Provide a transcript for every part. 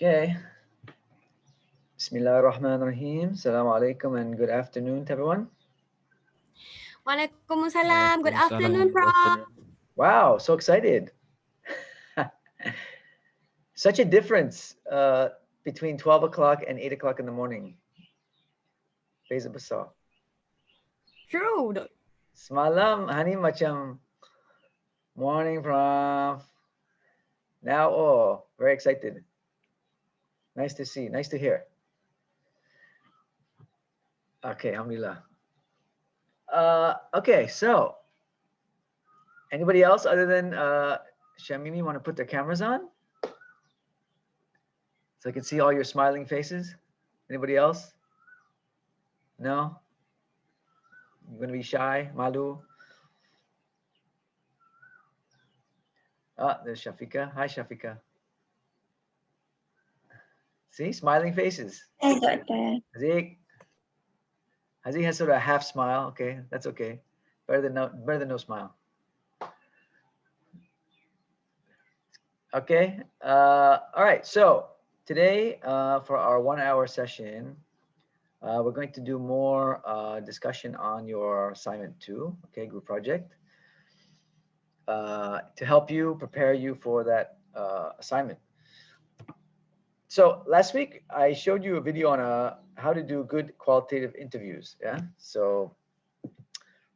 Okay. Bismillahirrahmanirrahim. Assalamu alaikum and good afternoon to everyone. Waalaikumsalam. Good afternoon, Prof. Wow, so excited. Such a difference between 12 o'clock and 8 o'clock in the morning. Beza besar. True. Semalam, hani macam morning, Prof. Now, oh, very excited. Nice to see, nice to hear. Okay, alhamdulillah. Okay, so anybody else other than Shamimi want to put their cameras on? So I can see all your smiling faces. Anybody else? No? You're going to be shy, malu? Ah, there's Shafika. Hi, Shafika. See, smiling faces. Hi, Doctor. Hazik. Hazik has sort of a half smile. Okay, that's okay. Better than no smile. Okay. All right. So today, for our 1 hour session, we're going to do more discussion on your assignment 2, okay, group project, to help you prepare you for that assignment. So last week I showed you a video on how to do good qualitative interviews. Yeah. So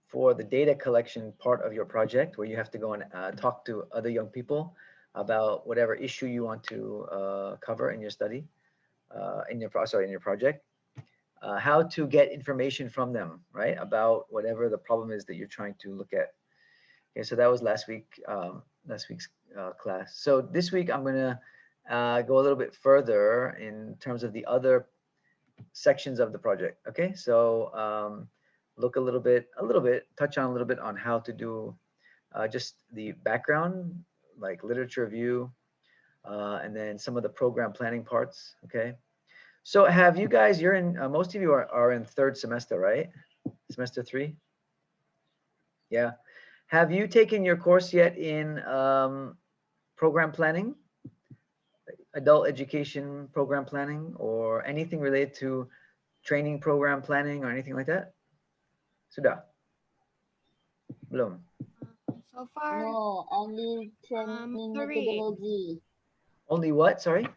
for the data collection part of your project, where you have to go and talk to other young people about whatever issue you want to cover in your study, in your project, how to get information from them, right, about whatever the problem is that you're trying to look at. Okay, so that was last week's class. So this week I'm gonna go a little bit further in terms of the other sections of the project. Okay, so look a little bit, touch on a little bit on how to do just the background, like literature review, and then some of the program planning parts. Okay, so have you guys, you're in, most of you are in 3rd semester, right? Semester 3? Yeah. Have you taken your course yet in program planning, adult education program planning, or anything related to training program planning or anything like that? Sudah? Belum? So far, No, only training methodology. Only what? Sorry?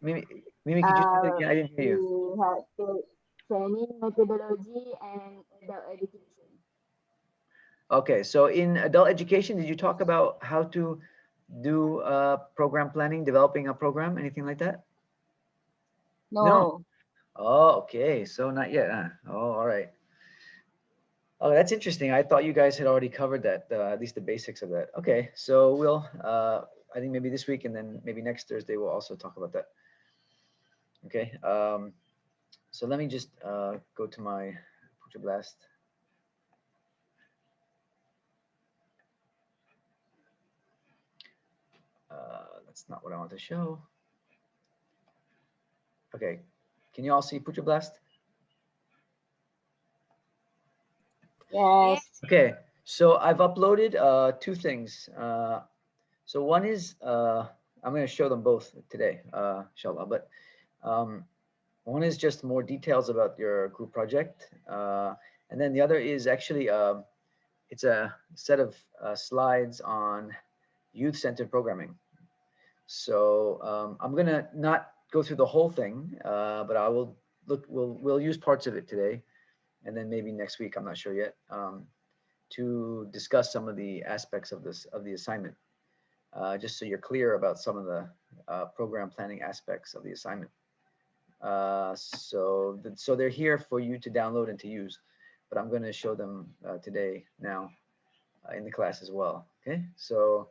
Mimi, could you say that again? I didn't hear you. We have to training methodology and adult education. Okay, so in adult education, did you talk about how to do program planning, developing a program, anything like that? No. Oh, okay. So not yet. Huh? Oh, all right. Oh, that's interesting. I thought you guys had already covered that, at least the basics of that. Okay, so we'll, I think maybe this week and then maybe next Thursday we'll also talk about that. Okay. So let me just go to my Pucha Blast. That's not what I want to show. Okay, can you all see Pucha Blast? Yes. Okay, so I've uploaded 2 things. So one is, I'm going to show them both today, inshallah, but one is just more details about your group project. And then the other is actually, it's a set of slides on youth-centered programming. So I'm going to not go through the whole thing, but I will look, we'll use parts of it today. And then maybe next week, I'm not sure yet, to discuss some of the aspects of the assignment, just so you're clear about some of the program planning aspects of the assignment. So they're here for you to download and to use, but I'm going to show them today now in the class as well. Okay, so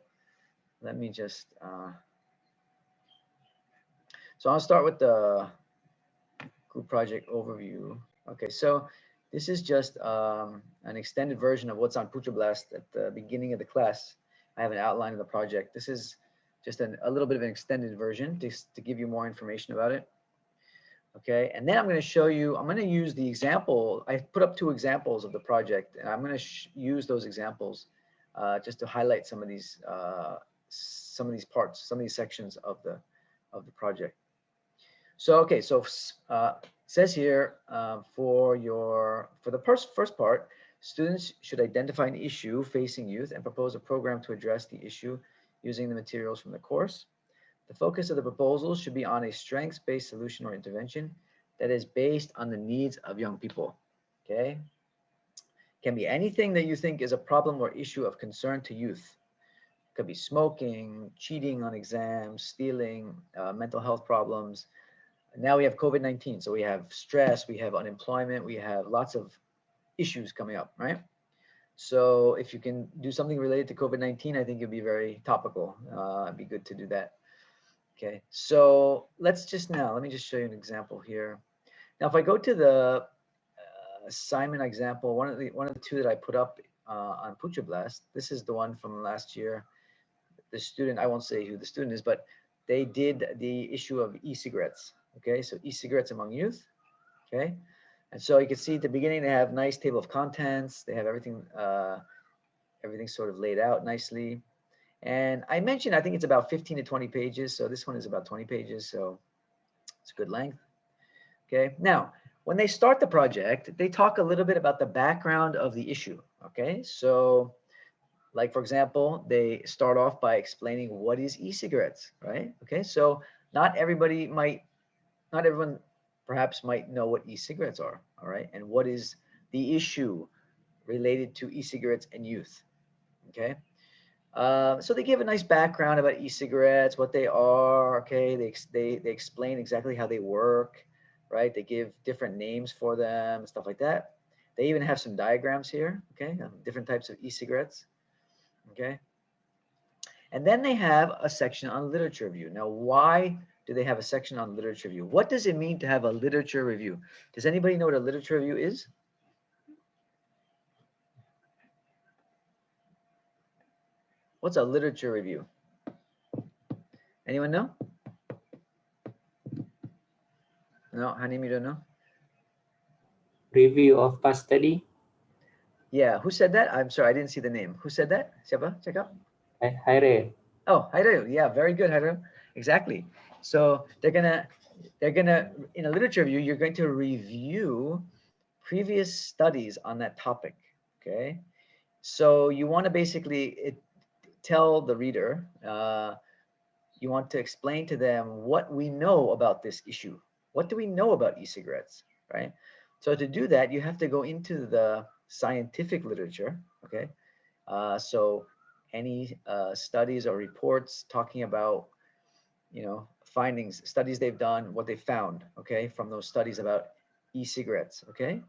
let me just, so I'll start with the group project overview. Okay, so this is just an extended version of what's on Pucha Blast at the beginning of the class. I have an outline of the project. This is just a little bit of an extended version to give you more information about it. Okay, and then I'm going to show you, I'm going to use the example. I put up 2 examples of the project, and I'm going to use those examples just to highlight some of these parts, some of these sections of the project. So okay, so it says here for the first part, students should identify an issue facing youth and propose a program to address the issue using the materials from the course. The focus of the proposals should be on a strengths-based solution or intervention that is based on the needs of young people. Okay, can be anything that you think is a problem or issue of concern to youth. Could be smoking, cheating on exams, stealing, mental health problems. Now we have COVID-19, so we have stress, we have unemployment, we have lots of issues coming up, right? So if you can do something related to COVID-19, I think it'd be very topical. It'd be good to do that. Okay, so let me just show you an example here. Now, if I go to the assignment example, one of the two that I put up on Pucha Blast, this is the one from last year. The student, I won't say who the student is, but they did the issue of e-cigarettes. Okay, so e-cigarettes among youth. Okay, and so you can see at the beginning they have nice table of contents. They have everything sort of laid out nicely. And I mentioned I think it's about 15 to 20 pages. So this one is about 20 pages. So it's a good length. Okay, now when they start the project, they talk a little bit about the background of the issue. Okay, so like for example, they start off by explaining what is e-cigarettes, right? Okay, so not everyone perhaps might know what e-cigarettes are, all right? And what is the issue related to e-cigarettes and youth, okay? So they give a nice background about e-cigarettes, what they are, okay? They explain exactly how they work, right? They give different names for them, stuff like that. They even have some diagrams here, okay? Different types of e-cigarettes, okay? And then they have a section on literature review. Now, why do they have a section on literature review? What does it mean to have a literature review? Does anybody know what a literature review is? What's a literature review? Anyone know? No, Hanim, you don't know? Review of past study. Yeah, who said that? I'm sorry, I didn't see the name. Who said that? Siapa? Check out. Haire. Oh, Hairu. Yeah, very good, Hairu. Exactly. So they're gonna in a literature review, you're going to review previous studies on that topic. Okay. So you want to basically tell the reader, you want to explain to them what we know about this issue. What do we know about e-cigarettes, right? So to do that, you have to go into the scientific literature, okay? So any studies or reports talking about, findings, studies they've done, what they found, okay, from those studies about e-cigarettes, okay?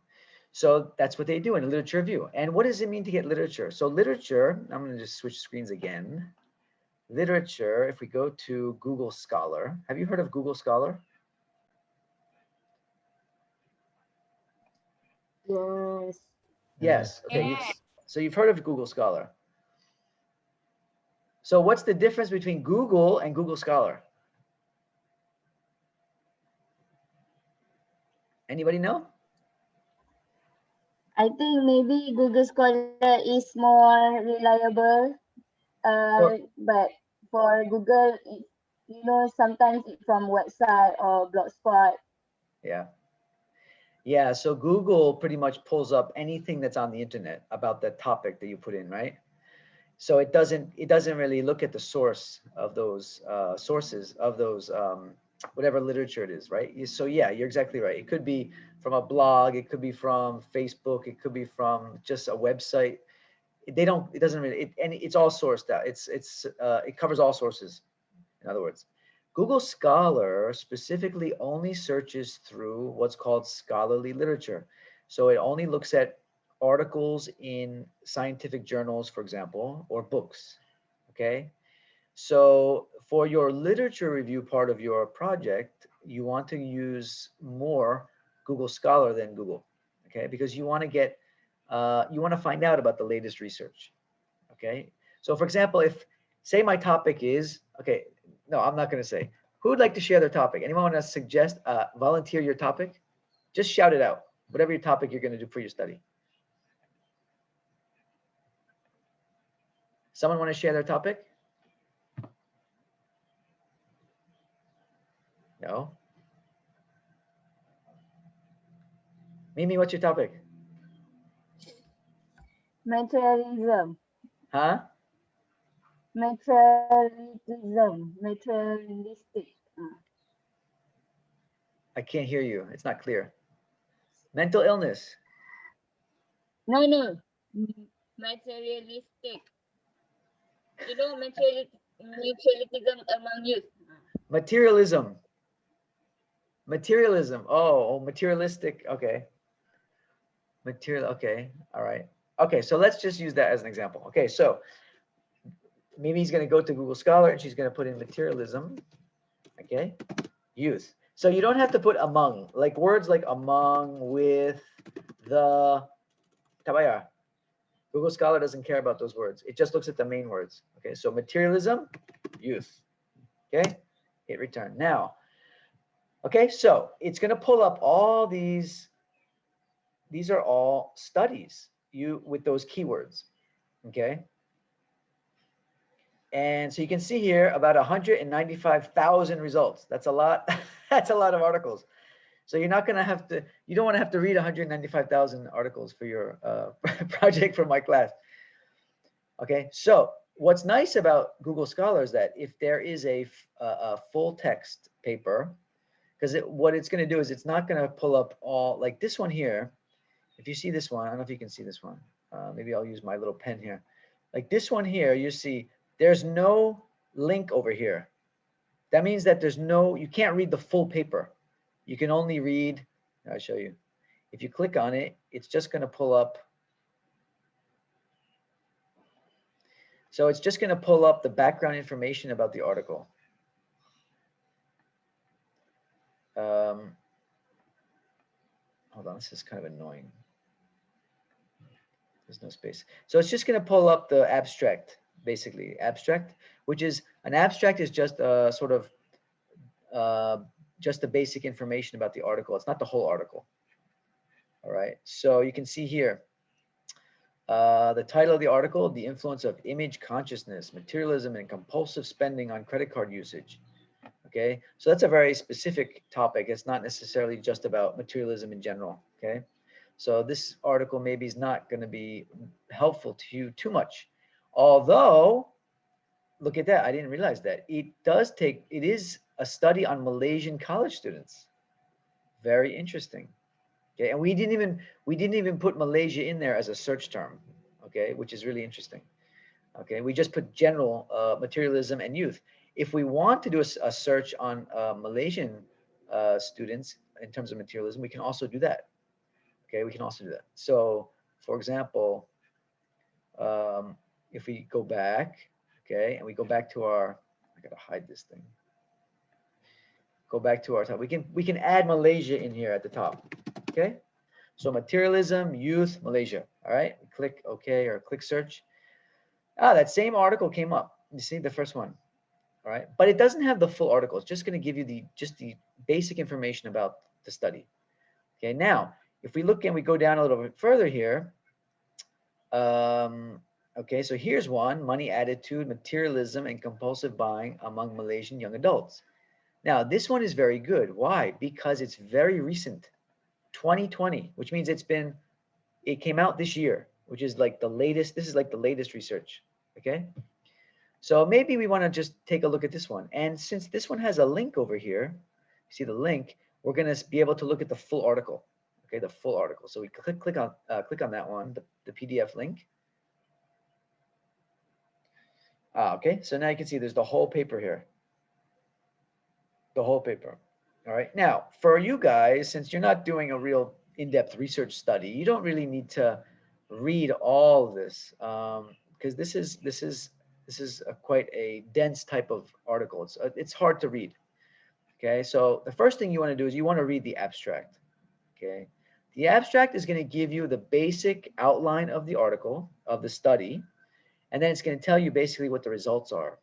So that's what they do in a literature review. And what does it mean to get literature? So literature, I'm going to just switch screens again. Literature, if we go to Google Scholar, have you heard of Google Scholar? Yes. Yes. Okay. Yeah. So you've heard of Google Scholar. So what's the difference between Google and Google Scholar? Anybody know? I think maybe Google Scholar is more reliable. But for Google, sometimes it's from website or blogspot. Yeah. Yeah, so Google pretty much pulls up anything that's on the internet about the topic that you put in, right? So it doesn't really look at the source of those sources of those whatever literature it is, right? So yeah, you're exactly right. It could be from a blog, it could be from Facebook, it could be from just a website. It's all sourced out. It covers all sources, in other words. Google Scholar specifically only searches through what's called scholarly literature. So it only looks at articles in scientific journals, for example, or books, okay? So for your literature review part of your project, you want to use more Google Scholar than Google, okay? Because you want to find out about the latest research, okay? So for example, say my topic is, okay, no, I'm not going to say. Who would like to share their topic? Anyone want to suggest, volunteer your topic? Just shout it out, whatever your topic you're going to do for your study. Someone want to share their topic? No. Mimi, what's your topic? Materialism. Huh? Materialistic. I can't hear you. It's not clear. Mental illness. No. Materialistic. You know, materialism among youth. Materialism. Materialism. Oh, materialistic. Okay. Material. Okay. All right. Okay. So let's just use that as an example. Okay. So Mimi's going to go to Google Scholar and she's going to put in materialism. Okay. Youth. So you don't have to put among, like words like among, with, the, tabaya. Google Scholar doesn't care about those words. It just looks at the main words. Okay. So materialism, youth. Okay. Hit return. Now, okay. So it's going to pull up all these. These are all studies with those keywords. Okay. And so you can see here about 195,000 results. That's a lot. That's a lot of articles. So you're not going to have to, you don't want to have to read 195,000 articles for your project for my class. Okay. So what's nice about Google Scholar is that if there is a full text paper, because what it's going to do is it's not going to pull up all, like this one here. If you see this one, I don't know if you can see this one. Maybe I'll use my little pen here. Like this one here, you see there's no link over here. That means that you can't read the full paper. You can only read, I'll show you. If you click on it, it's just going to pull up. So it's just going to pull up the background information about the article. Hold on, this is kind of annoying. There's no space. So it's just going to pull up the abstract, basically. Abstract, which is, an abstract is just a sort of, just the basic information about the article. It's not the whole article. All right. So you can see here, the title of the article, The Influence of Image Consciousness, Materialism, and Compulsive Spending on Credit Card Usage. Okay. So that's a very specific topic. It's not necessarily just about materialism in general. Okay. So this article maybe is not going to be helpful to you too much. Although, look at that. I didn't realize that. It is a study on Malaysian college students. Very interesting. Okay. And we didn't even put Malaysia in there as a search term. Okay. Which is really interesting. Okay. We just put general materialism and youth. If we want to do a search on Malaysian students in terms of materialism, we can also do that. Okay, we can also do that. So, for example, if we go back, okay, and we go back to our, I gotta hide this thing. Go back to our top. We can add Malaysia in here at the top. Okay, so materialism, youth, Malaysia. All right, click OK or click search. That same article came up. You see the first one. All right, but it doesn't have the full article. It's just going to give you the basic information about the study. Okay, now. If we look and we go down a little bit further here, okay, so here's one, money attitude, materialism, and compulsive buying among Malaysian young adults. Now, this one is very good. Why? Because it's very recent, 2020, which means it came out this year, which is like the latest, this is like the latest research, okay? So maybe we want to just take a look at this one. And since this one has a link over here, see the link, we're going to be able to look at the full article. Okay, the full article. So we click on that one, the PDF link. Okay, so now you can see there's the whole paper here. The whole paper. All right. Now, for you guys, since you're not doing a real in-depth research study, you don't really need to read all of this because this is quite a dense type of article. It's hard to read. Okay, so the first thing you want to do is you want to read the abstract. Okay. The abstract is going to give you the basic outline of the article, of the study, and then it's going to tell you basically what the results are.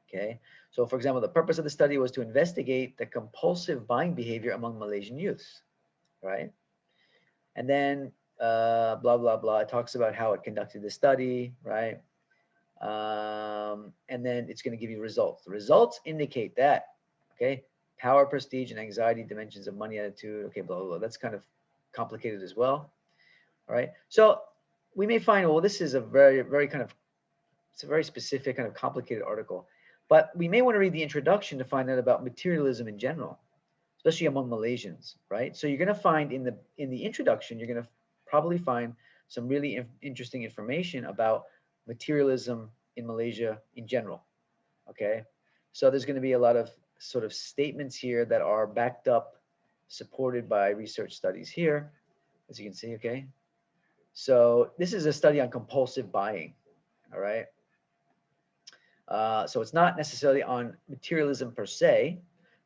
Okay, so for example, the purpose of the study was to investigate the compulsive buying behavior among Malaysian youths, right? And then blah, blah, blah. It talks about how it conducted the study, right? And then it's going to give you results. The results indicate that, okay, power, prestige, and anxiety, dimensions of money, attitude, okay, blah, blah, blah. That's kind of complicated as well. All right. So we may find, well, this is a very, very kind of, it's a very specific kind of complicated article, but we may want to read the introduction to find out about materialism in general, especially among Malaysians, right? So you're going to find in the introduction, you're going to probably find some really interesting information about materialism in Malaysia in general, okay? So there's going to be a lot of sort of statements here that are backed up, supported by research studies here, as you can see, okay? So this is a study on compulsive buying, all right? So it's not necessarily on materialism per se,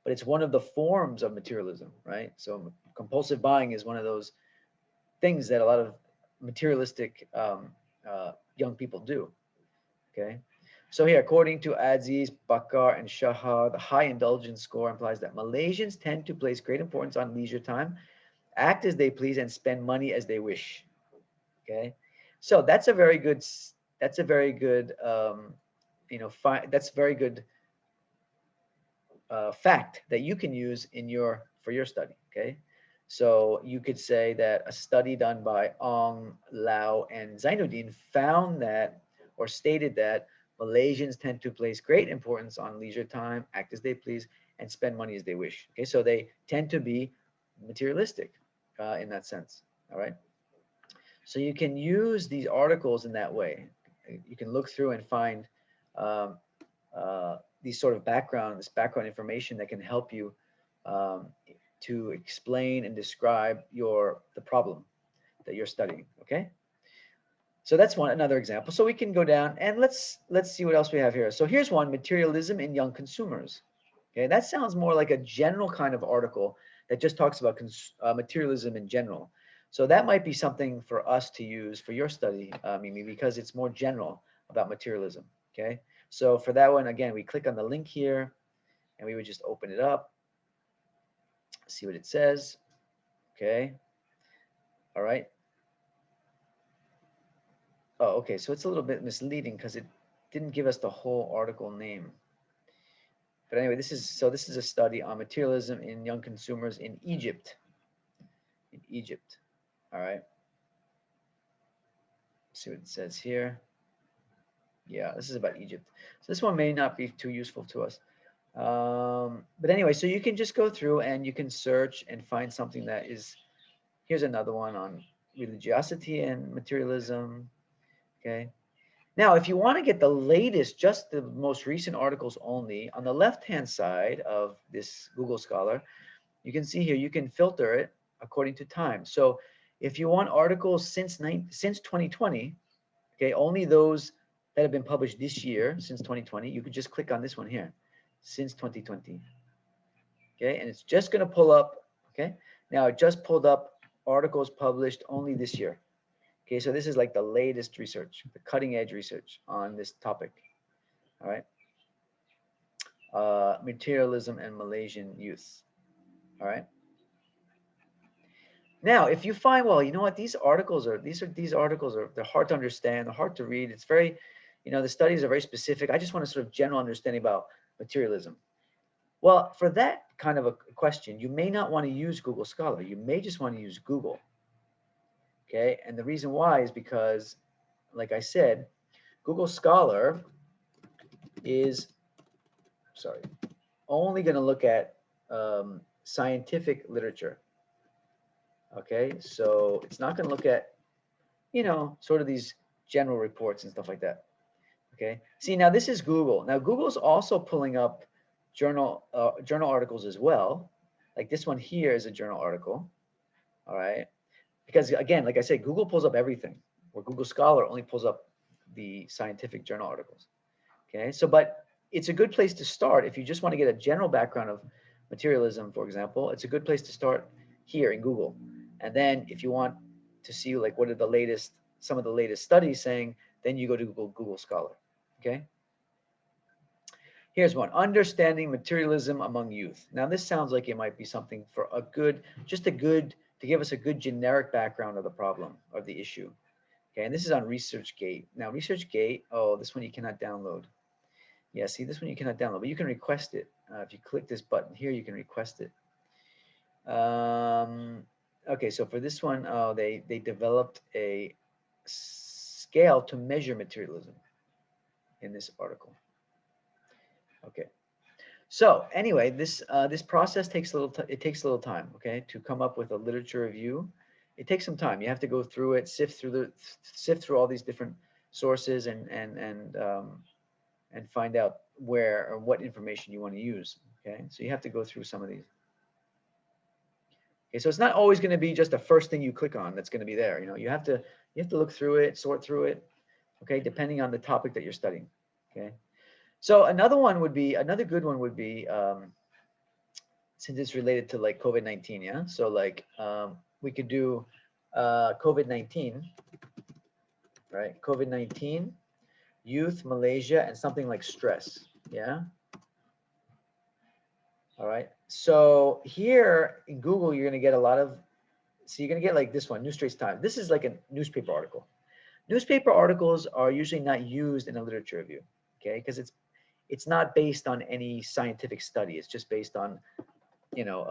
but it's one of the forms of materialism, right? So compulsive buying is one of those things that a lot of materialistic young people do, okay? So here, according to Aziz, Bakar, and Shahar, the high indulgence score implies that Malaysians tend to place great importance on leisure time, act as they please, and spend money as they wish, okay? So that's a very good, that's a very good, that's very good fact that you can use in for your study, okay? So you could say that a study done by Ong, Lau, and Zainuddin found that, or stated that, Malaysians tend to place great importance on leisure time, act as they please, and spend money as they wish. Okay, so they tend to be materialistic in that sense. All right. So you can use these articles in that way. You can look through and find these sort of this background information that can help you to explain and describe the problem that you're studying. Okay. So that's another example. So we can go down and let's see what else we have here. So here's one: materialism in young consumers. Okay, that sounds more like a general kind of article that just talks about materialism in general. So that might be something for us to use for your study, Mimi, because it's more general about materialism. Okay, so for that one, again, we click on the link here, and we would just open it up, see what it says. Okay, all right. Oh, okay, so it's a little bit misleading because it didn't give us the whole article name. But anyway, this is a study on materialism in young consumers in Egypt. In Egypt. All right. Let's see what it says here. Yeah, this is about Egypt. So this one may not be too useful to us. But anyway, so you can just go through and you can search and find something that is, here's another one on religiosity and materialism. Okay. Now, if you want to get the latest, just the most recent articles only, on the left-hand side of this Google Scholar, you can see here, you can filter it according to time. So if you want articles since 2020, okay, only those that have been published this year, since 2020, you could just click on this one here, since 2020. Okay, and it's just going to pull up, okay? Now, it just pulled up articles published only this year. Okay, so this is like the latest research, the cutting edge research on this topic. All right. Materialism and Malaysian youth. All right. Now, if you find, well, you know what, these articles are they're hard to understand, they're hard to read. It's very, the studies are very specific. I just want a sort of general understanding about materialism. Well, for that kind of a question, you may not want to use Google Scholar. You may just want to use Google. Okay, and the reason why is because, like I said, Google Scholar is, only going to look at scientific literature. Okay, so it's not going to look at, sort of these general reports and stuff like that. Okay, see, now this is Google. Now Google's also pulling up journal articles as well. Like this one here is a journal article. All right. Because again, like I said, Google pulls up everything, where Google Scholar only pulls up the scientific journal articles. Okay, so but it's a good place to start if you just want to get a general background of materialism, for example. It's a good place to start here in Google. And then if you want to see like what are some of the latest studies saying, then you go to Google Scholar. Okay. Here's one: understanding materialism among youth. Now this sounds like it might be something for to give us a good generic background of the problem or the issue. Okay, and this is on ResearchGate. Now, ResearchGate, oh, this one you cannot download. Yeah, see, this one you cannot download, but you can request it. If you click this button here, you can request it. Okay, so for this one, oh, they developed a scale to measure materialism in this article. Okay, so anyway, this process takes a little time. Okay, to come up with a literature review, it takes some time. You have to go through it, sift through all these different sources and find out where or what information you want to use. Okay, so you have to go through some of these. Okay, so it's not always going to be just the first thing you click on that's going to be there. You know, you have to look through it, sort through it. Okay, depending on the topic that you're studying. Okay, so another good one would be since it's related to like COVID-19. Yeah, so like we could do COVID-19, right? COVID-19, youth, Malaysia, and something like stress. Yeah. All right. So here in Google, you're going to get a lot of, so you're going to get like this one, New Straits Times. This is like a newspaper article. Newspaper articles are usually not used in a literature review, okay? Because it's not based on any scientific study. It's just based on, you know,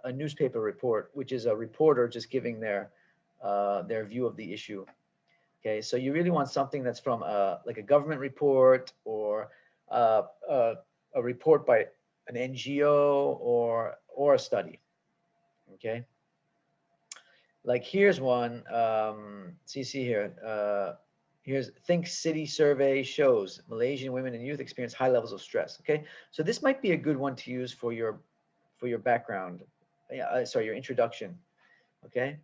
a newspaper report, which is a reporter just giving their view of the issue. Okay, so you really want something that's from like a government report or a report by an NGO or a study. Okay, like here's one. See here. Here's Think City survey shows Malaysian women and youth experience high levels of stress. Okay, so this might be a good one to use for your background. Sorry, your introduction. Okay.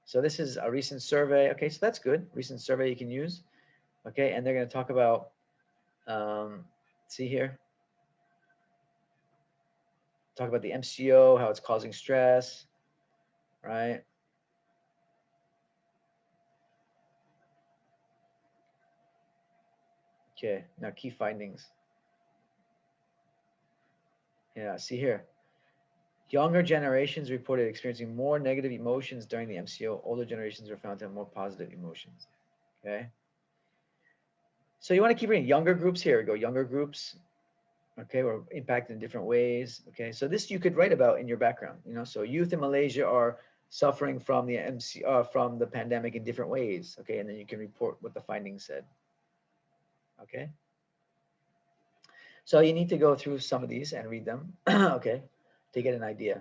So this is a recent survey. Okay, so that's good. Recent survey you can use. Okay, and they're going to talk about, see here, talk about the MCO, how it's causing stress, right? Okay, now key findings. Yeah, see here. Younger generations reported experiencing more negative emotions during the MCO. Older generations were found to have more positive emotions. Okay. So you want to keep reading younger groups. Here we go. Younger groups. Okay, were impacted in different ways. Okay, so this you could write about in your background. You know, so youth in Malaysia are suffering from the from the pandemic in different ways. Okay, and then you can report what the findings said. Okay. So you need to go through some of these and read them. Okay, to get an idea.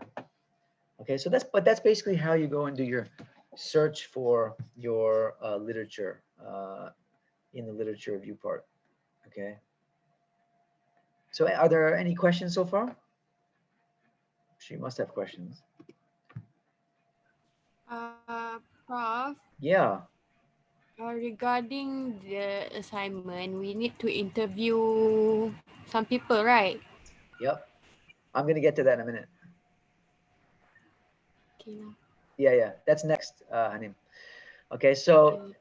Okay, so that's basically how you go and do your search for your literature in the literature review part. Okay. So are there any questions so far? She must have questions. Prof. Yeah. Regarding the assignment, we need to interview some people, right? Yep. I'm going to get to that in a minute. Okay. Yeah. That's next, Hanim. Okay, so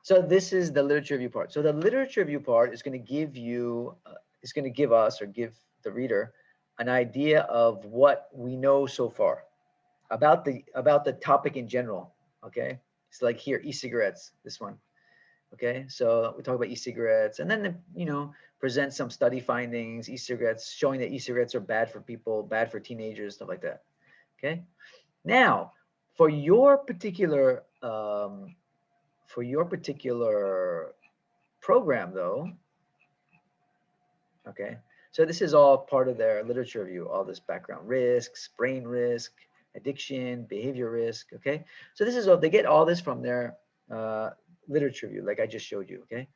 so this is the literature review part. So the literature review part is going to give you, is going to give us or give the reader an idea of what we know so far about the topic in general. Okay, it's like here, e-cigarettes, this one. Okay, so we talk about e-cigarettes and then, you know, present some study findings, e-cigarettes, showing that e-cigarettes are bad for people, bad for teenagers, stuff like that. Okay, now for your particular program though, okay, so this is all part of their literature review, all this background risks, brain risk, addiction, behavior risk. Okay, so this is all, they get all this from their literature review, like I just showed you. Okay,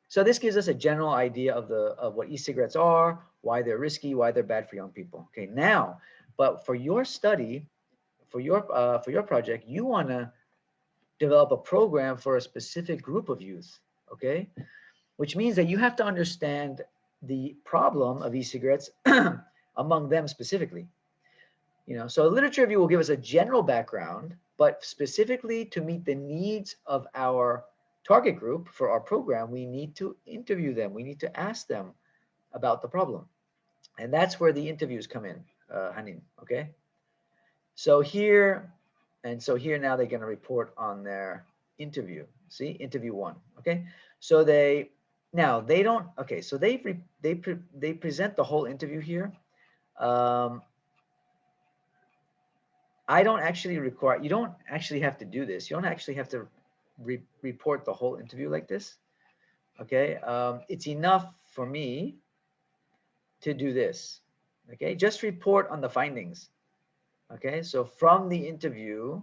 so this gives us a general idea of what e-cigarettes are, why they're risky, why they're bad for young people. Okay, now, but for your study, for your project, you want to develop a program for a specific group of youth. Okay, which means that you have to understand the problem of e-cigarettes among them specifically. You know, so a literature review will give us a general background, but specifically to meet the needs of our target group for our program, we need to interview them. We need to ask them about the problem. And that's where the interviews come in, Hanin, okay? So here now they're going to report on their interview. See, interview 1. Okay, so they don't. Okay, so they present the whole interview here. I don't actually require. You don't actually have to do this. You don't actually have to report the whole interview like this. Okay, it's enough for me to do this. Okay, just report on the findings. Okay, so from the interview,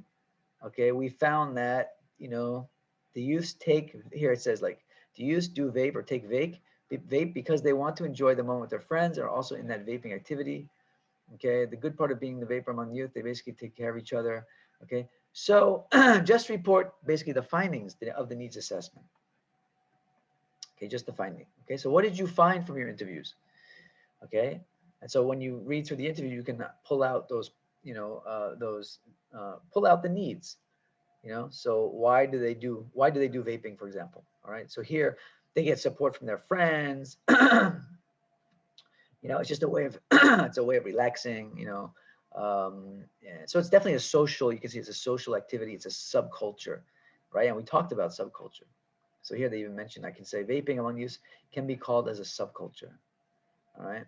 okay, we found that, you know, the youth take, here it says like, the youth do vape or take vape because they want to enjoy the moment with their friends or also in that vaping activity. Okay, the good part of being the vapor among youth, they basically take care of each other. Okay, so just report basically the findings of the needs assessment. Okay, just the finding. Okay, so what did you find from your interviews? Okay, and so when you read through the interview, you can pull out those, you know, pull out the needs. You know, so why do they do vaping, for example? All right, so here they get support from their friends. You know, it's just a way of it's a way of relaxing. You know, yeah. So it's definitely a social. You can see it's a social activity. It's a subculture, right? And we talked about subculture. So here they even mentioned, I can say vaping among youth can be called as a subculture. All right.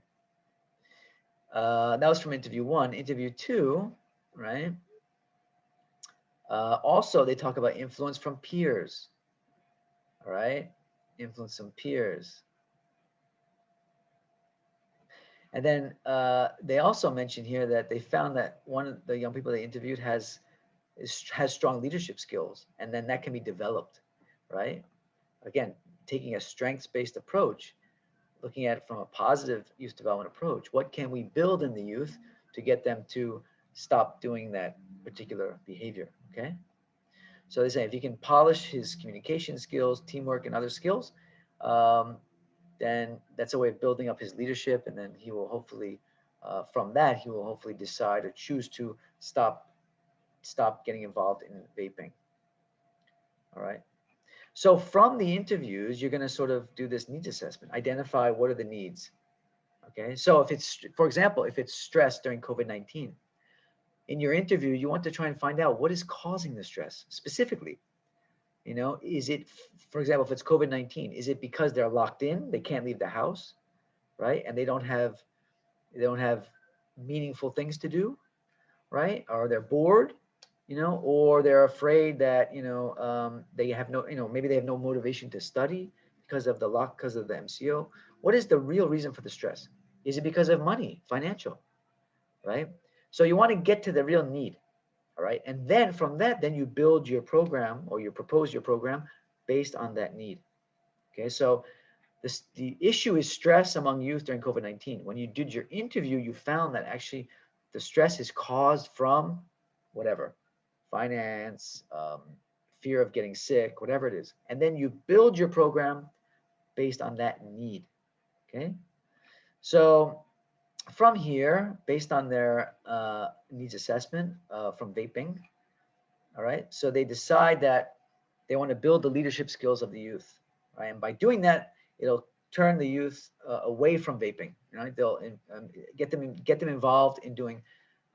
That was from interview 1. Interview 2, right? Also, they talk about influence from peers. All right, influence from peers. And then they also mentioned here that they found that one of the young people they interviewed has strong leadership skills, and then that can be developed, right? Again, taking a strengths-based approach, looking at it from a positive youth development approach. What can we build in the youth to get them to stop doing that particular behavior? Okay. So they say if he can polish his communication skills, teamwork, and other skills, then that's a way of building up his leadership, and then he will hopefully, from that, he will hopefully decide or choose to stop getting involved in vaping. All right. So from the interviews, you're going to sort of do this needs assessment, identify what are the needs. Okay. So if it's, for example, if it's stress during COVID-19, in your interview, you want to try and find out what is causing the stress specifically. You know, is it, for example, if it's COVID-19, is it because they're locked in, they can't leave the house, right? And they don't have meaningful things to do, right? Or they're bored, you know, or they're afraid that, you know, they have no, you know, maybe they have no motivation to study because of the MCO. What is the real reason for the stress? Is it because of money, financial, right? So you want to get to the real need. All right. And then from that, then you build your program or you propose your program based on that need. Okay. So the issue is stress among youth during COVID-19. When you did your interview, you found that actually the stress is caused from whatever, finance, fear of getting sick, whatever it is. And then you build your program based on that need. Okay. So from here, based on their needs assessment from vaping, all right, so they decide that they want to build the leadership skills of the youth, right? And by doing that, it'll turn the youth away from vaping. Right? They'll get them involved in doing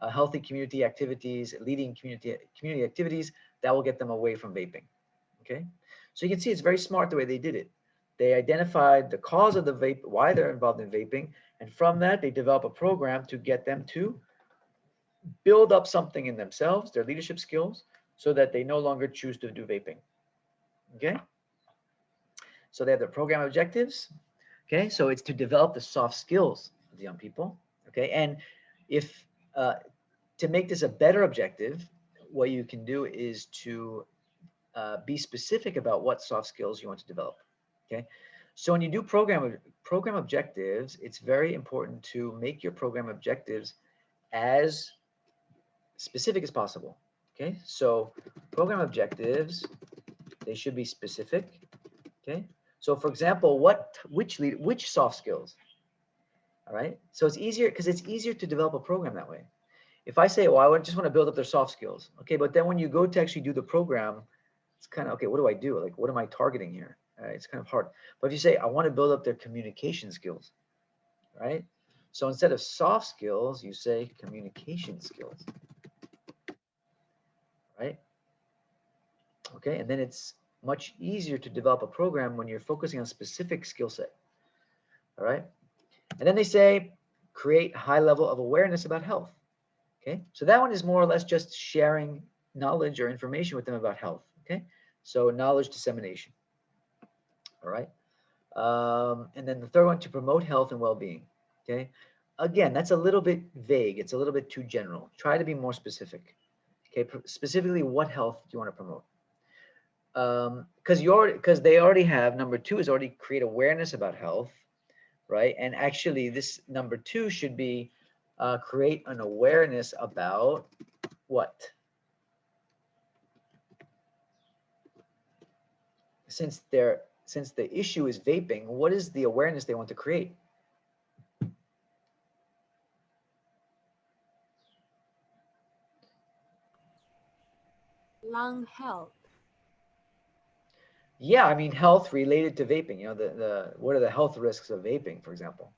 healthy community activities, leading community activities that will get them away from vaping. Okay, so you can see it's very smart the way they did it. They identified the cause of the vape, why they're involved in vaping, and from that, they develop a program to get them to build up something in themselves, their leadership skills, so that they no longer choose to do vaping. Okay? So they have their program objectives. Okay? So it's to develop the soft skills of the young people. Okay? And if to make this a better objective, what you can do is to be specific about what soft skills you want to develop. Okay? So when you do program objectives, it's very important to make your program objectives as specific as possible. Okay, so program objectives, they should be specific. Okay, so for example, which soft skills? All right, so it's easier because it's easier to develop a program that way. If I say, well, I just want to build up their soft skills, okay, but then when you go to actually do the program, it's kind of, okay, what do I do? Like, what am I targeting here? It's kind of hard. But if you say, I want to build up their communication skills, right? So instead of soft skills, you say communication skills, right? Okay, and then it's much easier to develop a program when you're focusing on specific skill set. All right, and then they say create high level of awareness about health. Okay, so that one is more or less just sharing knowledge or information with them about health. Okay, so knowledge dissemination. All right, and then the third one, to promote health and well-being. Okay, again, that's a little bit vague. It's a little bit too general. Try to be more specific. Okay, specifically, what health do you want to promote? Because they already have, number 2 is already create awareness about health, right? And actually, this number 2 should be create an awareness about what? Since the issue is vaping, what is the awareness they want to create? Lung health. Yeah, I mean health related to vaping. You know, the what are the health risks of vaping, for example?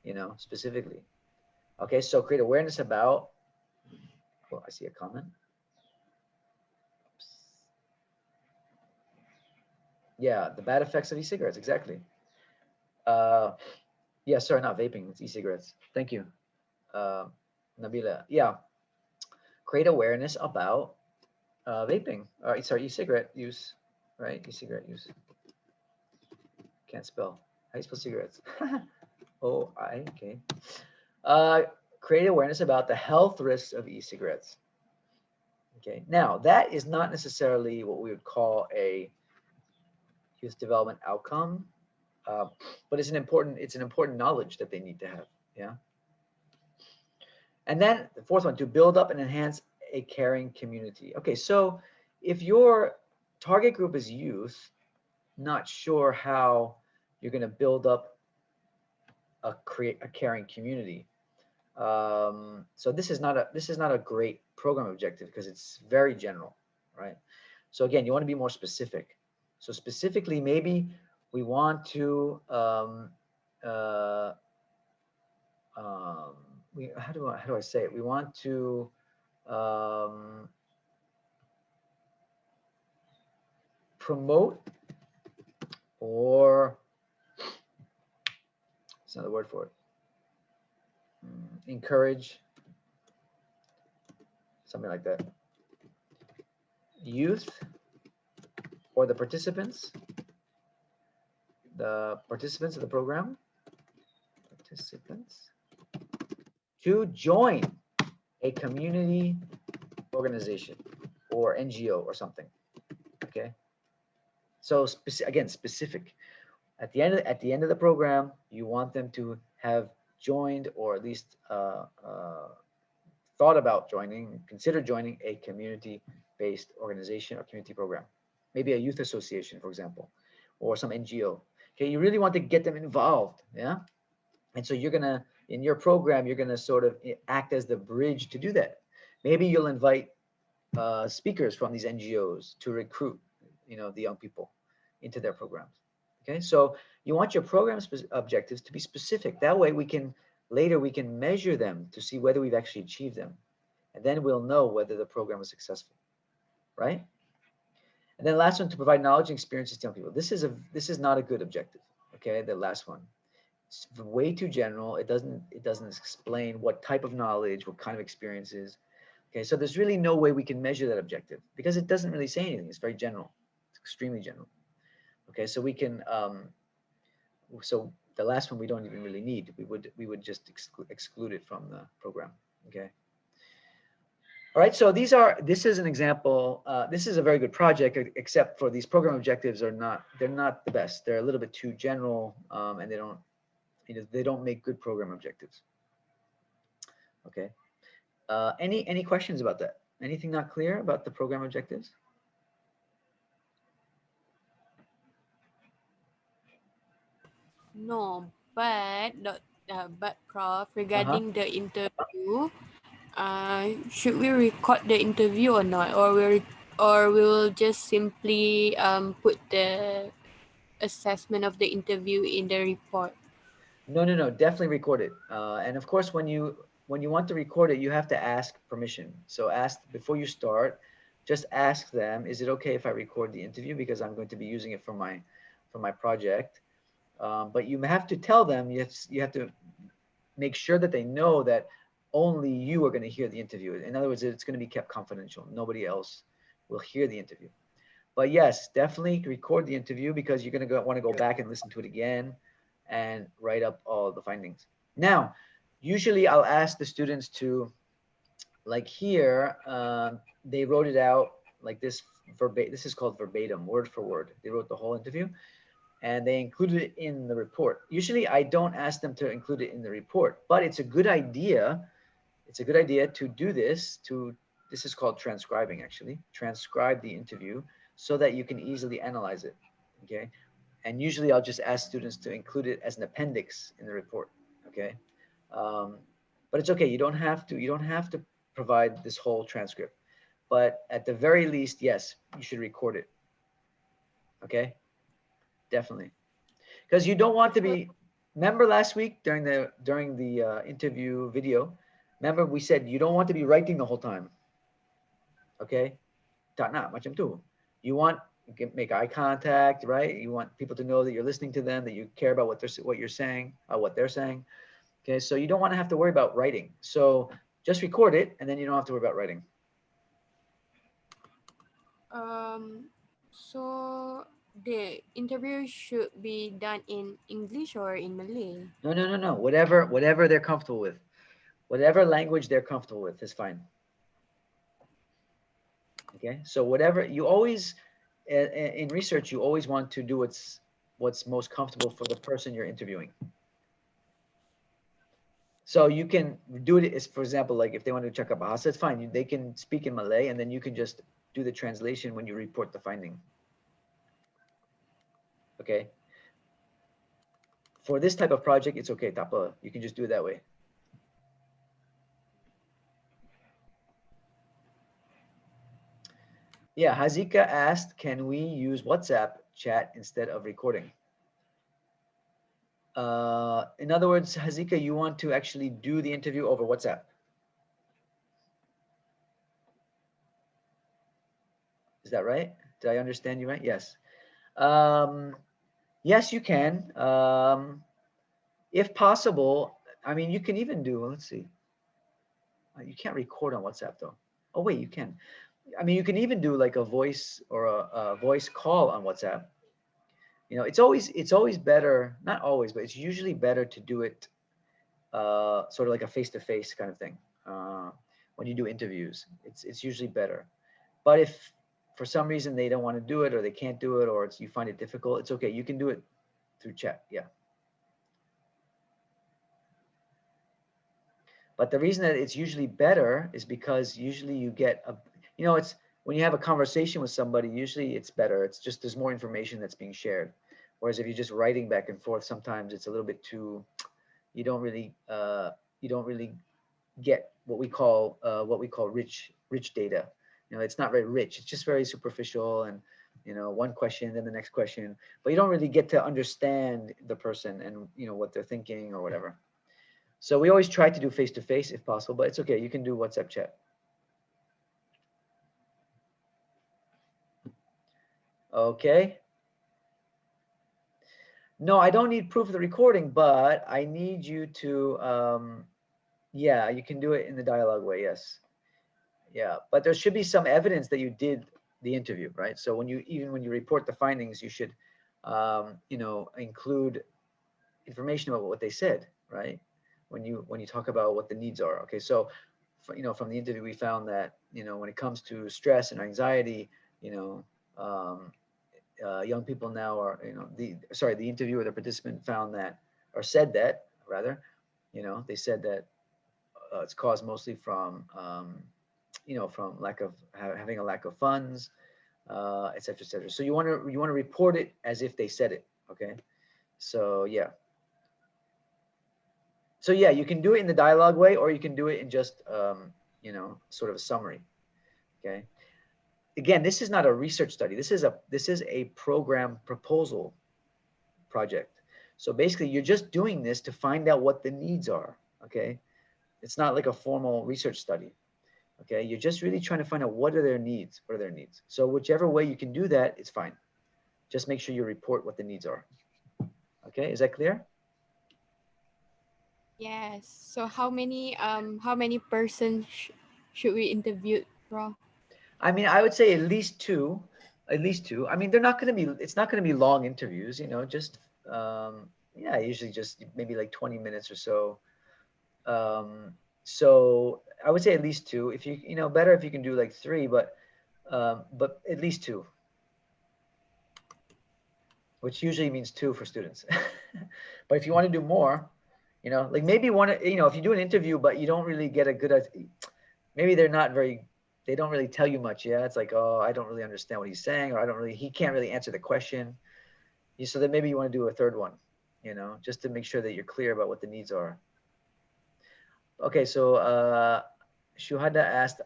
You know, specifically. Okay, so create awareness about. Well, I see a comment. Oops. Yeah, the bad effects of e-cigarettes. Exactly. Yeah, sorry, not vaping. It's e-cigarettes. Thank you, Nabila. Yeah, create awareness about vaping. Sorry, e-cigarette use. Right, e-cigarette use. Can't spell. How do you spell cigarettes? O-I-K. Create awareness about the health risks of e-cigarettes. Okay, now that is not necessarily what we would call a youth development outcome, but it's an important knowledge that they need to have. Yeah. And then the fourth one, to build up and enhance a caring community. Okay, so if your target group is youth, not sure how you're going to build up create a caring community. So this is not a great program objective because it's very general, right? So again, you want to be more specific. So specifically, maybe we want to how do I say it? We want to promote, or it's another word for it. Encourage, something like that. Youth or the participants of the program, to join a community organization or NGO or something. Okay. So again, specific. At the end of the program, you want them to have joined, or at least thought about joining, consider joining a community-based organization or community program, maybe a youth association, for example, or some NGO. Okay, you really want to get them involved, yeah. And so in your program, you're gonna sort of act as the bridge to do that. Maybe you'll invite speakers from these NGOs to recruit, the young people into their programs. Okay, so you want your program objectives to be specific. That way later we can measure them to see whether we've actually achieved them. And then we'll know whether the program was successful, right? And then last one, to provide knowledge and experiences to young people. This is not a good objective, okay? The last one. It's way too general. It doesn't explain what type of knowledge, what kind of experiences. Okay, so there's really no way we can measure that objective because it doesn't really say anything. It's very general. It's extremely general. Okay, so we can so the last one we don't even really need. We would just exclude it from the program. Okay. All right, so this is an example. This is a very good project, except for these program objectives they're not the best. They're a little bit too general, and they don't make good program objectives. Okay. Any questions about that? Anything not clear about the program objectives? No, but Prof, regarding the interview, should we record the interview or not, or we will just simply put the assessment of the interview in the report? No, definitely record it. And of course, when you want to record it, you have to ask permission. So ask before you start, just ask them, is it okay if I record the interview, because I'm going to be using it for my project. But you have to tell them, you have to make sure that they know that only you are going to hear the interview. In other words, it's going to be kept confidential. Nobody else will hear the interview. But yes, definitely record the interview, because you're going to want to go back and listen to it again and write up all the findings. Now, usually I'll ask the students to, like here, they wrote it out like this verbatim. This is called verbatim, word for word. They wrote the whole interview and they included it in the report. Usually I don't ask them to include it in the report, but it's a good idea. It's a good idea to do this. This is called transcribing, actually. Transcribe the interview so that you can easily analyze it, okay? And usually I'll just ask students to include it as an appendix in the report, okay? But it's okay. You don't have to provide this whole transcript. But at the very least, yes, you should record it, okay? Definitely. Because you don't want to be, remember last week during the interview video, remember we said you don't want to be writing the whole time, okay? Tak nak macam tu. You want to make eye contact, right? You want people to know that you're listening to them, that you care about what you're saying, what they're saying. Okay, so you don't want to have to worry about writing. So just record it, and then you don't have to worry about writing. So the interview should be done in English or in Malay? No. Whatever they're comfortable with. Whatever language they're comfortable with is fine. Okay, so whatever you always, in research, you always want to do what's most comfortable for the person you're interviewing. So you can do it as, for example, like if they want to check up bahasa, it's fine. They can speak in Malay, and then you can just do the translation when you report the finding. Okay. For this type of project, it's okay, tapa. You can just do it that way. Yeah, Hazika asked, can we use WhatsApp chat instead of recording? In other words, Hazika, you want to actually do the interview over WhatsApp? Is that right? Did I understand you right? Yes. Yes, you can. If possible, I mean, you can even do, let's see. You can't record on WhatsApp though. Oh wait, you can. I mean, you can even do like a voice or a voice call on WhatsApp. You know, it's always better, not always, but it's usually better to do it sort of like a face-to-face kind of thing. When you do interviews, it's usually better. But if for some reason they don't want to do it, or they can't do it, or you find it difficult, it's okay. You can do it through chat. Yeah. But the reason that it's usually better is because usually you get it's when you have a conversation with somebody, usually it's better. It's just there's more information that's being shared. Whereas if you're just writing back and forth, sometimes it's a little bit too, you don't really get what we call rich data. You know, it's not very rich. It's just very superficial, and one question, then the next question, but you don't really get to understand the person and what they're thinking or whatever. So we always try to do face-to-face if possible, but it's okay. You can do WhatsApp chat. Okay. No, I don't need proof of the recording, but I need you to, yeah, you can do it in the dialogue way, yes. Yeah, but there should be some evidence that you did the interview, right? So when you report the findings, you should, include information about what they said, right? When you talk about what the needs are. Okay, so from the interview we found that when it comes to stress and anxiety, young people now are the interviewer, the participant found that, or said that rather, they said that it's caused mostly from from having a lack of funds, et cetera, et cetera. So you want to report it as if they said it. Okay, so yeah. So yeah, you can do it in the dialogue way, or you can do it in just, sort of a summary. Okay. Again, this is not a research study. This is a program proposal project. So basically, you're just doing this to find out what the needs are. Okay. It's not like a formal research study. Okay, you're just really trying to find out what are their needs. What are their needs? So whichever way you can do that, it's fine. Just make sure you report what the needs are. Okay, is that clear? Yes. So how many persons should we interview, Prof? I mean, I would say at least two. At least two. I mean, they're not going to be. It's not going to be long interviews. You know, just yeah, usually just maybe like 20 minutes or so. Um, so I would say at least two. If you know, better if you can do like three, but at least two, which usually means two for students. But if you want to do more, you know, like maybe one, you know, if you do an interview but you don't really get a good, maybe they're not very, they don't really tell you much. Yeah, it's like, oh, I don't really understand what he's saying, or I don't really, he can't really answer the question. So then maybe you want to do a third one, you know, just to make sure that you're clear about what the needs are. Okay, so Shuhada asked,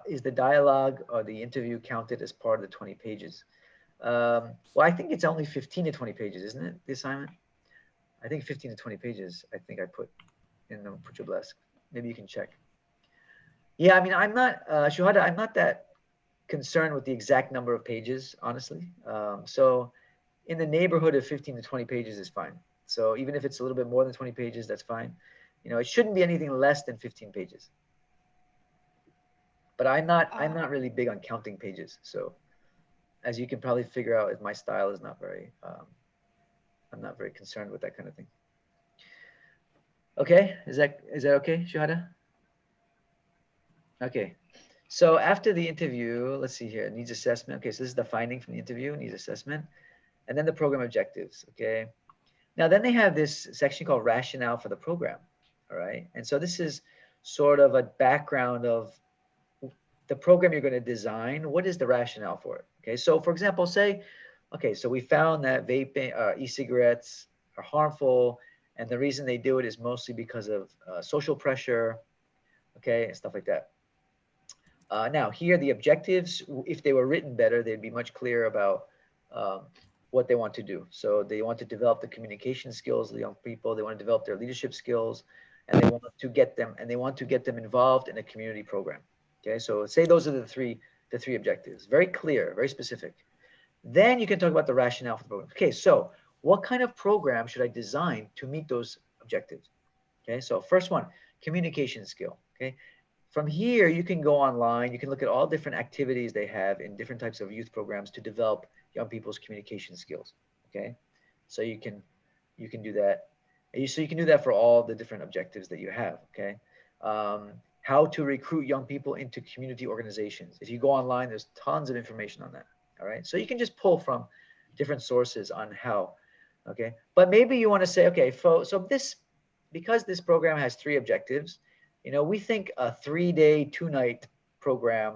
is the dialogue or the interview counted as part of the 20 pages? Well, I think it's only 15 to 20 pages, isn't it, the assignment? I think 15 to 20 pages, I think I put in the Put Your Bless. Maybe you can check. Yeah, I mean, I'm not, Shuhada, I'm not that concerned with the exact number of pages, honestly. So in the neighborhood of 15 to 20 pages is fine. So even if it's a little bit more than 20 pages, that's fine. You know, it shouldn't be anything less than 15 pages. But I'm not really big on counting pages. So as you can probably figure out, my style is not very, I'm not very concerned with that kind of thing. Okay, is that okay, Shuhada? Okay, so after the interview, let's see here, needs assessment. Okay, so this is the finding from the interview, needs assessment, and then the program objectives. Okay, now then they have this section called rationale for the program. All right, and so this is sort of a background of the program you're going to design. What is the rationale for it? Okay, so for example, say, okay, so we found that vaping, e-cigarettes are harmful, and the reason they do it is mostly because of social pressure, okay, and stuff like that. Now here, the objectives, if they were written better, they'd be much clearer about what they want to do. So they want to develop the communication skills of the young people. They want to develop their leadership skills, and they want to get them involved in a community program. Okay, so say those are the three objectives. Very clear, very specific. Then you can talk about the rationale for the program. Okay, so what kind of program should I design to meet those objectives? Okay, so first one, communication skill. Okay, from here you can go online. You can look at all different activities they have in different types of youth programs to develop young people's communication skills. Okay, so you can do that. So you can do that for all the different objectives that you have. Okay. How to recruit young people into community organizations. If you go online, there's tons of information on that. All right. So you can just pull from different sources on how. Okay. But maybe you want to say, okay, so because this program has 3 objectives, you know, we think a 3-day, 2-night program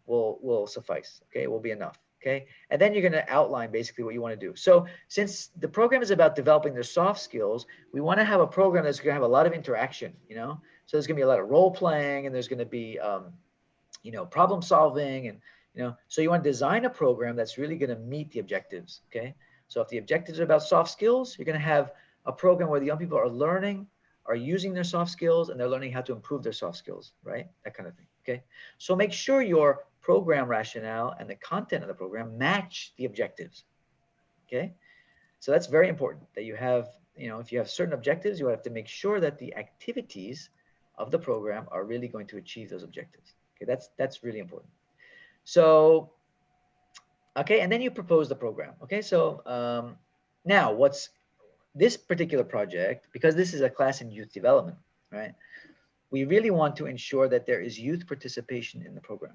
will suffice. Okay. Will be enough. Okay. And then you're going to outline basically what you want to do. So since the program is about developing their soft skills, we want to have a program that's going to have a lot of interaction, you know? So there's going to be a lot of role playing, and there's going to be, you know, problem solving, and, you know, so you want to design a program that's really going to meet the objectives. Okay. So if the objectives are about soft skills, you're going to have a program where the young people are learning, are using their soft skills, and they're learning how to improve their soft skills, right? That kind of thing. Okay. So make sure your program rationale and the content of the program match the objectives. Okay. So that's very important that you have, you know, if you have certain objectives, you have to make sure that the activities of the program are really going to achieve those objectives. Okay. That's really important. So, okay. And then you propose the program. Okay. So now what's this particular project, because this is a class in youth development, right? We really want to ensure that there is youth participation in the program.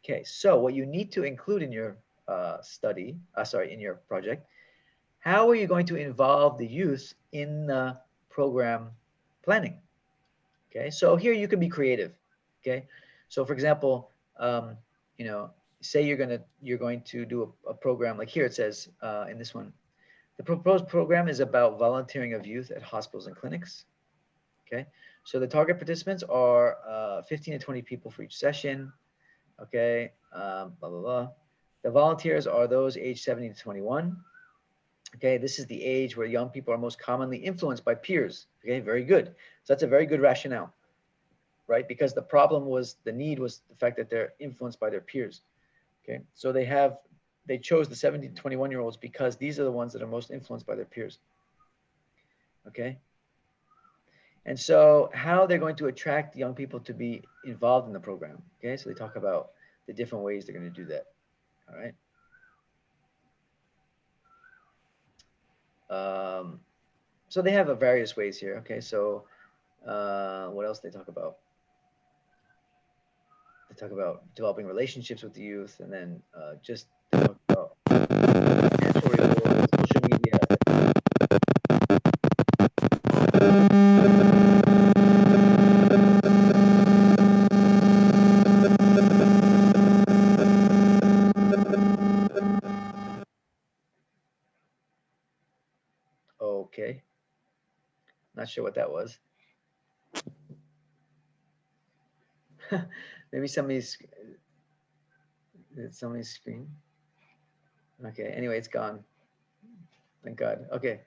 Okay, so what you need to include in your in your project, how are you going to involve the youth in the program planning? Okay, so here you can be creative. Okay, so for example, you know, say you're going to do a program like here. It says in this one, the proposed program is about volunteering of youth at hospitals and clinics. Okay, so the target participants are 15 to 20 people for each session. Okay, blah, blah, blah. The volunteers are those aged 17 to 21. Okay, this is the age where young people are most commonly influenced by peers. Okay, very good. So that's a very good rationale. right? Because the problem was, the need was the fact that they're influenced by their peers. Okay, so they chose the 17 to 21-year-olds because these are the ones that are most influenced by their peers. Okay, and so how they're going to attract young people to be involved in the program. Okay, so they talk about the different ways they're going to do that. All right. So they have a various ways here. Okay, so what else they talk about? They talk about developing relationships with the youth, and then just talk about financial rewards, social media. Okay, not sure what that was. Maybe somebody's screen. Okay, anyway, it's gone. Thank God. Okay.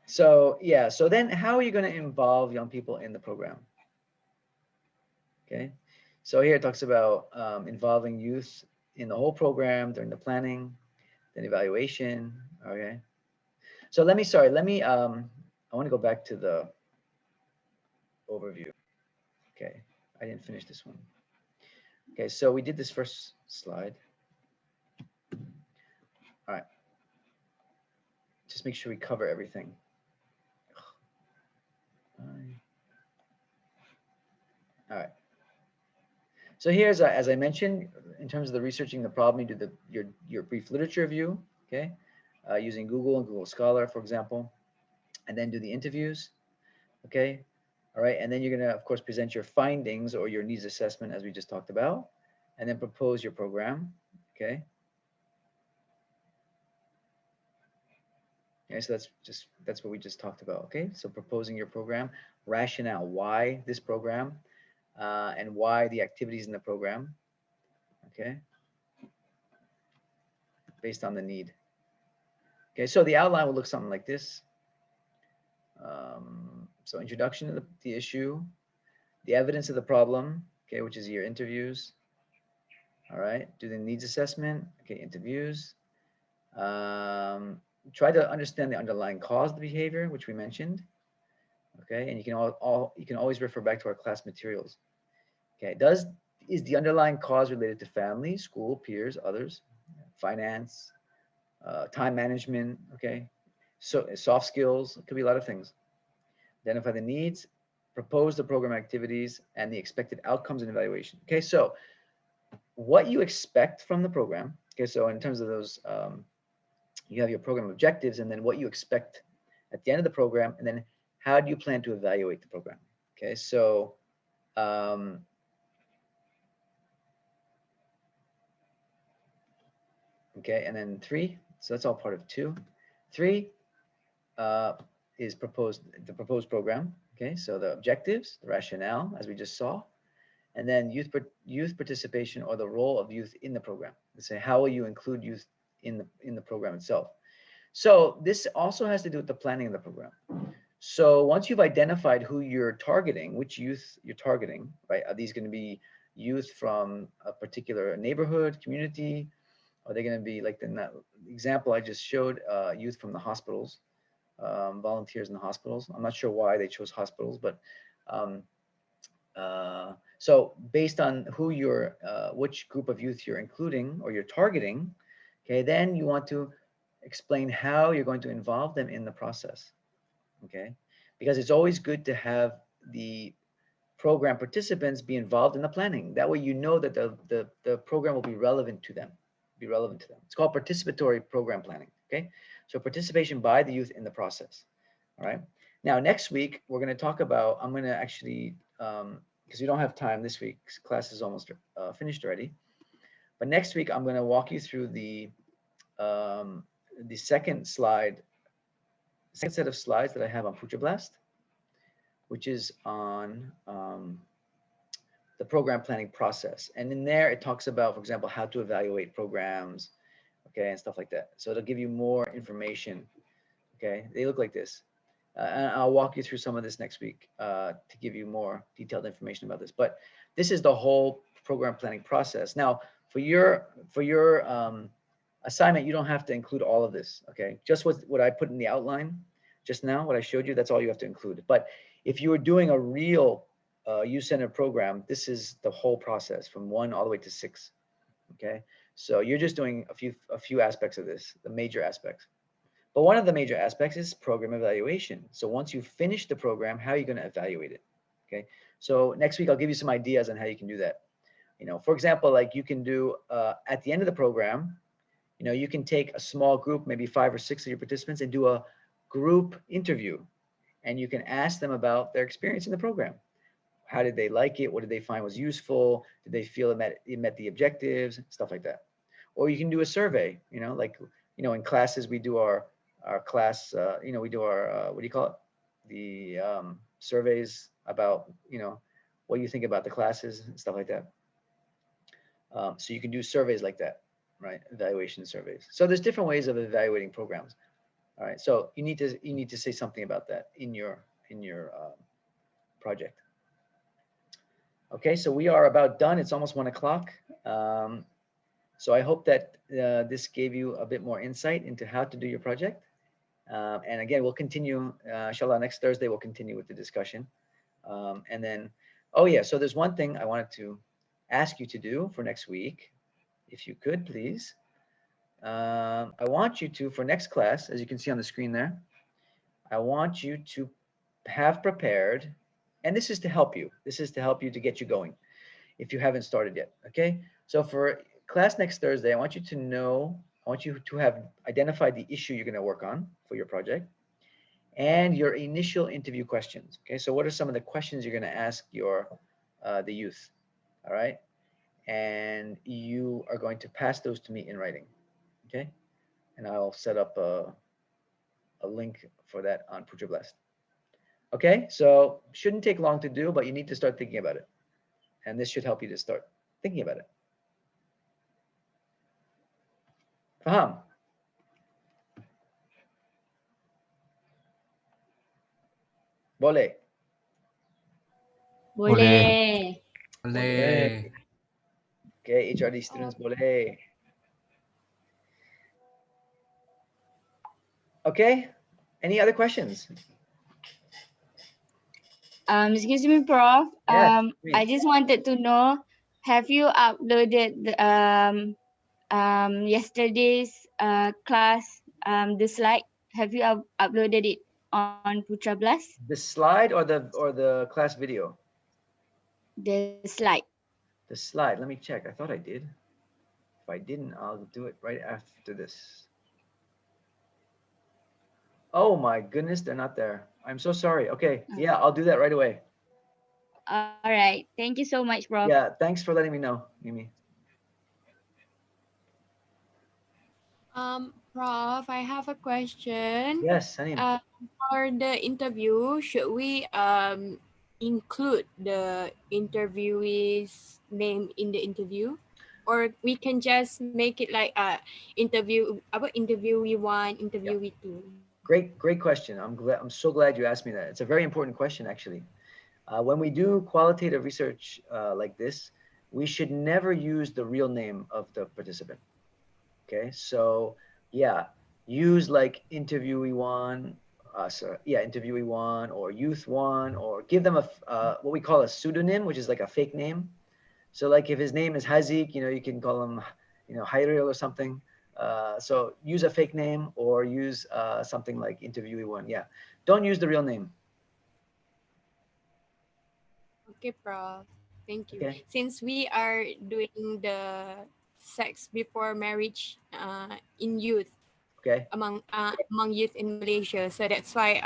So yeah, so then how are you going to involve young people in the program? Okay, so here it talks about involving youth in the whole program during the planning, then evaluation. Okay, so let me I want to go back to the overview. Okay, I didn't finish this one. Okay, so we did this first slide. All right, just make sure we cover everything. All right. So here's, as I mentioned, in terms of the researching the problem, you do your brief literature review, okay, using Google and Google Scholar, for example, and then do the interviews, okay, all right, and then you're gonna, of course, present your findings or your needs assessment, as we just talked about, and then propose your program, okay. Okay, so that's what we just talked about, okay. So proposing your program, rationale, why this program, and why the activities in the program, okay, based on the need. Okay, so the outline will look something like this. So introduction to the issue, the evidence of the problem, okay, which is your interviews. All right, do the needs assessment, okay, interviews. Try to understand the underlying cause of the behavior, which we mentioned. Okay, and you can always refer back to our class materials. Okay, is the underlying cause related to family, school, peers, others, finance, time management, okay, so soft skills, it could be a lot of things. Identify the needs, propose the program activities, and the expected outcomes and evaluation. Okay, so what you expect from the program. Okay, so in terms of those, you have your program objectives, and then what you expect at the end of the program, and then how do you plan to evaluate the program? Okay, so okay, and then 3, so that's all part of 2. 3 is the proposed program. Okay, so the objectives, the rationale, as we just saw, and then youth participation, or the role of youth in the program. Let's say, how will you include youth in the program itself? So this also has to do with the planning of the program. So once you've identified who you're targeting, which youth you're targeting, right? Are these going to be youth from a particular neighborhood, community? Are they going to be like the example I just showed, youth from the hospitals, volunteers in the hospitals? I'm not sure why they chose hospitals, but so based on who which group of youth you're including or you're targeting, okay, then you want to explain how you're going to involve them in the process, okay? Because it's always good to have the program participants be involved in the planning. That way you know that the program will be relevant to them, It's called participatory program planning, okay? So participation by the youth in the process, all right? Now, next week, we're going to talk about, I'm going to actually, because we don't have time this week, class is almost finished already. But next week, I'm going to walk you through the second set of slides that I have on Pucha Blast, which is on the program planning process. And in there, it talks about, for example, how to evaluate programs, okay, and stuff like that. So it'll give you more information, okay? They look like this. And I'll walk you through some of this next week to give you more detailed information about this. But this is the whole program planning process. Now, for your assignment, you don't have to include all of this, okay? Just what I put in the outline just now, what I showed you, that's all you have to include. But if you were doing a real youth-centered program, this is the whole process from 1 all the way to 6, okay? So you're just doing a few aspects of this, the major aspects. But one of the major aspects is program evaluation. So once you finish the program, how are you going to evaluate it? Okay. So next week, I'll give you some ideas on how you can do that. You know, for example, like you can do at the end of the program, you know, you can take a small group, maybe 5 or 6 of your participants, and do a group interview. And you can ask them about their experience in the program. How did they like it? What did they find was useful? Did they feel it met the objectives? Stuff like that. Or you can do a survey, you know, like, you know, in classes, we do our class, you know, we do our, what do you call it? The surveys about, you know, what you think about the classes and stuff like that. So you can do surveys like that, right? Evaluation surveys. So there's different ways of evaluating programs. All right. So you need to say something about that in your project. Okay. So we are about done. It's almost 1 o'clock. So I hope that this gave you a bit more insight into how to do your project. And again, we'll continue, inshallah, next Thursday, we'll continue with the discussion. And then, oh yeah, so there's one thing I wanted to ask you to do for next week, if you could, please. I want you to, for next class, as you can see on the screen there, I want you to have prepared, and this is to help you. This is to help you to get you going if you haven't started yet, okay? So for class next Thursday, I want you to know, I want you to have identified the issue you're going to work on for your project and your initial interview questions. Okay, so what are some of the questions you're going to ask your the youth? All right, and you are going to pass those to me in writing. Okay, and I'll set up a link for that on Putra Blast. Okay, so shouldn't take long to do, but you need to start thinking about it, and this should help you to start thinking about it. Faham? Boleh. Boleh. Boleh. Okay, HRD students boleh. Okay, any other questions? Excuse me, Prof. Yes, I just wanted to know, have you uploaded the, yesterday's class, the slide? Have you uploaded it on Putra Blast? the slide or the class video? The slide. The slide, let me check. I thought I did. If I didn't, I'll do it right after this. Oh my goodness, they're not there. I'm so sorry. Okay, yeah, I'll do that right away. All right. Thank you so much, Prof. Yeah, thanks for letting me know, Mimi. Prof, I have a question. Yes, Sanim. For the interview, should we include the interviewee's name in the interview, or we can just make it like interviewee 1, interviewee 2? Great question. I'm so glad you asked me that. It's a very important question, actually. When we do qualitative research like this, we should never use the real name of the participant. Okay, so yeah, use like interviewee 1, interviewee 1 or youth 1, or give them a what we call a pseudonym, which is like a fake name. So like if his name is Hazik, you know, you can call him, you know, Hairil or something. So use a fake name or use something like interviewee 1. Yeah, don't use the real name. Okay, Prof. Thank you. Okay. Since we are doing the sex before marriage in youth, Okay. among youth in Malaysia, so that's why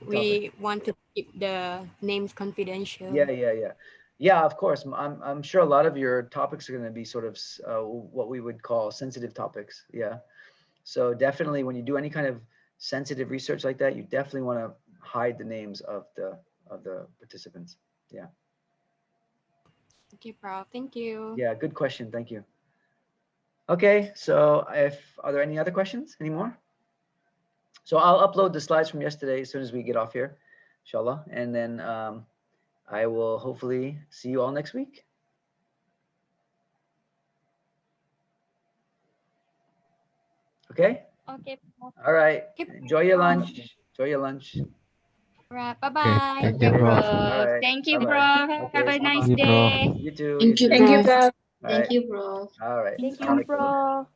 we want to keep the names confidential. Yeah, of course. I'm sure a lot of your topics are going to be sort of what we would call sensitive topics. Yeah. So definitely when you do any kind of sensitive research like that, you definitely want to hide the names of the participants. Yeah. Okay, Prof. Thank you. Yeah, good question. Thank you. Okay, so are there any other questions? Any more? So I'll upload the slides from yesterday as soon as we get off here, inshallah. And then I will hopefully see you all next week. Okay? Okay. All right. Okay. Enjoy your lunch. Enjoy your lunch. All right. Bye-bye. Thank you, bro. All right. Thank you, Bye-bye. bro. Okay, Have a nice Thank you, bro. day. You too. Thank you, too. Thank you, bro. bro. All Thank right. you, bro. All right. Thank you, Assalamualaikum. bro.